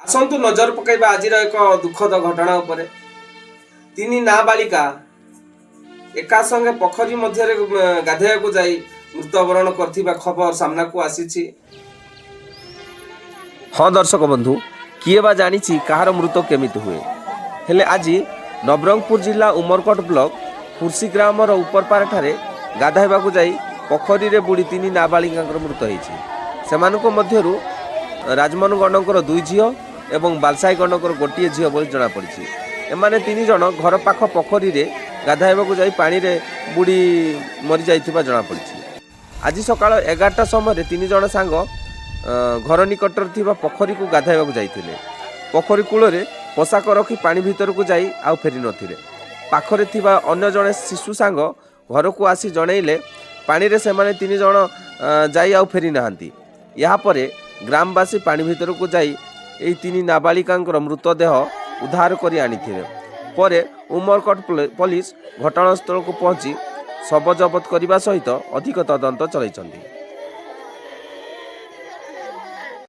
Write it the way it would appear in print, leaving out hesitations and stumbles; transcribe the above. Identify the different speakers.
Speaker 1: आसंतु नजर पकाइबा आजिर एक दुखद घटना उपरे। तीन नाबालिका एका संगे पोखरी मध्य गाधेयकु जाई मृत्यवरण करथिबा खबर सामना को आसीछि। हाँ दर्शक बंधु, किए बा जानिछि कहार मृत्यु केमिति हुए। हेले आज नवरंगपुर जिला उमरकोट ब्लॉक फुर्सी ग्रामर उपरपार ठारे गाधेबाकु जाई पोखरी रे बुड़ी तीन नाबालिका मृत्यु होइछि। सेमानको मध्यरु राजमन गणकर 2 झियो एवं बालसाई गणकर गोटे झियो बोली जना पड़िछि। एमाने 3 जण घर पाख पोखरी रे गाधेबाकु जाई पानी रे बुड़ी मरि जाइथिबा जना पड़िछि। आज सकाळ 11टा समय 3 जण सांग घर निकटर थिबा पोखरी को गाधेबाकु जाइथिले। पोखरी कूଳରେ पोशाक रखी पानी भीतर को जाई आउ फेरी नथिले। पाखरे थिबा अन्य जणे शिशु सांग घर को आसी जणैले पानी रे सेमाने 3 जण जाई आउ फेरी नाहांती। या परे ग्रामवासी पानी भीतर को जाई एई 3 नाबालिकांकर मृतदेह उद्धार करी आनिथिले। परे उमरकोट पुलिस घटनास्थल को पहुंची शव जबत करने सहित अधिक तदंत चलैछन्ति।